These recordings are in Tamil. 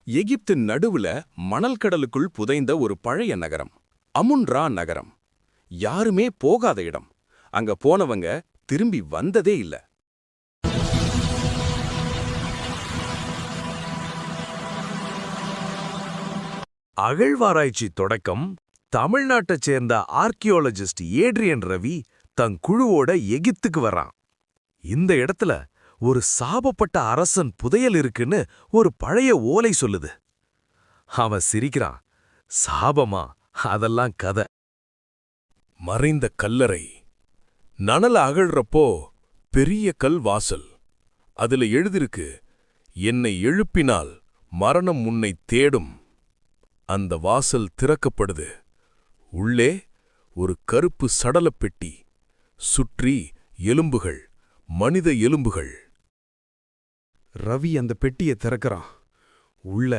எகிப்தின் நடுவுல மணல் கடலுக்குள் புதைந்த ஒரு பழைய நகரம், அமுன்ரா நகரம். யாருமே போகாத இடம். அங்க போனவங்க திரும்பி வந்ததே இல்ல. அகழ்வாராய்ச்சி தொடக்கம். தமிழ்நாட்டைச் சேர்ந்த ஆர்கியோலஜிஸ்ட் ஏட்ரியன் ரவி தன் குழுவோட எகிப்துக்கு வர்றான். இந்த இடத்துல ஒரு சாபப்பட்ட அரசன் புதையல் இருக்குன்னு ஒரு பழைய ஓலை சொல்லுது. அவன் சிரிக்கிறான். சாபமா? அதெல்லாம் கதை. மறைந்த கல்லறை. நனல அகழ்றப்போ பெரிய கல் வாசல். அதுல எழுதிருக்கு, என்னை எழுப்பினால் மரணம் உன்னை தேடும். அந்த வாசல் திறக்கப்படுது. உள்ளே ஒரு கருப்பு சடலப் பெட்டி. சுற்றி எலும்புகள், மனித எலும்புகள். ரவி அந்த பெட்டியை திறக்கிறான். உள்ள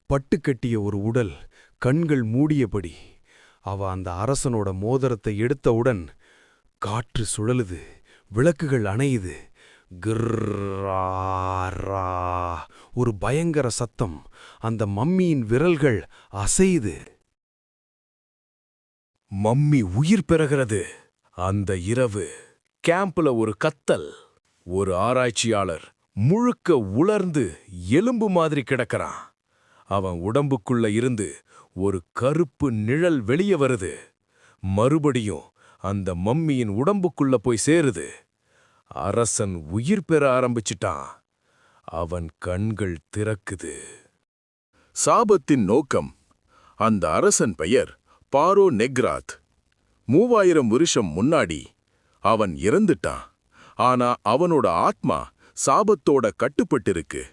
பட்டுக்கட்டிய ஒரு உடல், கண்கள் மூடியபடி. அவ அந்த அரசனோட மோதிரத்தை எடுத்தவுடன் காற்று சுழலுது, விளக்குகள் அணையுது. கிர்ரா, ஒரு பயங்கர சத்தம். அந்த மம்மியின் விரல்கள் அசையுது. மம்மி உயிர் பெறுகிறது. அந்த இரவு கேம்ப்ல ஒரு கத்தல். ஒரு ஆராய்ச்சியாளர் முழுக்க உலர்ந்து எலும்பு மாதிரி கிடக்கிறான். அவன் உடம்புக்குள்ள இருந்து ஒரு கருப்பு நிழல் வெளியே வருது. மறுபடியும் அந்த மம்மியின் உடம்புக்குள்ள போய் சேருது. அரசன் உயிர் பெற ஆரம்பிச்சிட்டான். அவன் கண்கள் திறக்குது. சாபத்தின் நோக்கம். அந்த அரசன் பெயர் பாரோ நெக்ராத். 3000 வருஷம் முன்னாடி அவன் இறந்துட்டான். ஆனா அவனோட ஆத்மா சாபத்தோட கட்டுப்பட்டிருக்கு.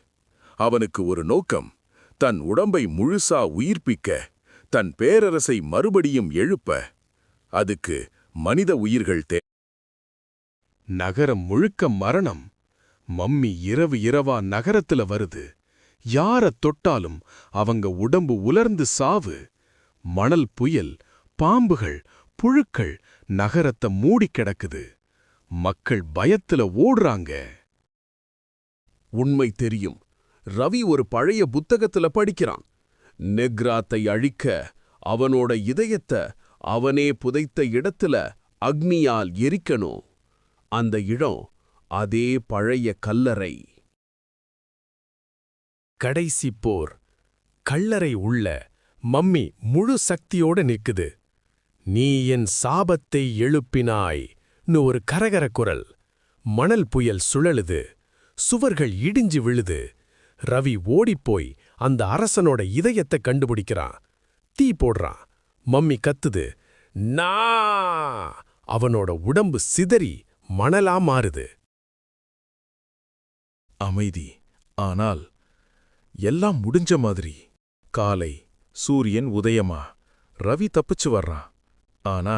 அவனுக்கு ஒரு நோக்கம், தன் உடம்பை முழுசா உயிர்ப்பிக்க, தன் பேரரசை மறுபடியும் எழுப்ப. அதுக்கு மனித உயிர்கள் நகரம் முழுக்க மரணம். மம்மி இரவு இரவா நகரத்துல வருது. யாரத் தொட்டாலும் அவங்க உடம்பு உலர்ந்து சாவு. மணல் புயல், பாம்புகள், புழுக்கள் நகரத்தை மூடி கிடக்குது. மக்கள் பயத்துல ஓடுறாங்க. உண்மை தெரியும். ரவி ஒரு பழைய புத்தகத்துல படிக்கிறான். நெக்ராத்தை அழிக்க அவனோட இதயத்தை அவனே புதைத்த இடத்துல அக்னியால் எரிக்கணும். அந்த இடம் அதே பழைய கல்லறை. கடைசி போர். கல்லறை உள்ள மம்மி முழு சக்தியோட நிக்குது. நீ என் சாபத்தை எழுப்பினாய்னு ஒரு கரகர குரல். மணல் புயல் சுழலுது. சுவர்கள் இடிஞ்சு விழுது. ரவி ஓடிப்போய் அந்த அரசனோட இதயத்தை கண்டுபிடிக்கிறான். தீ போடுறான். மம்மி கத்துது, நா! அவனோட உடம்பு சிதறி மணலா மாறுது. அமைதி. ஆனால் எல்லாம் முடிஞ்ச மாதிரி. காலை. சூரியன் உதயமா. ரவி தப்பிச்சு வர்றான். ஆனா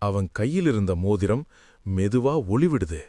அவன் கையிலிருந்த மோதிரம் மெதுவா ஒளிவிடுது.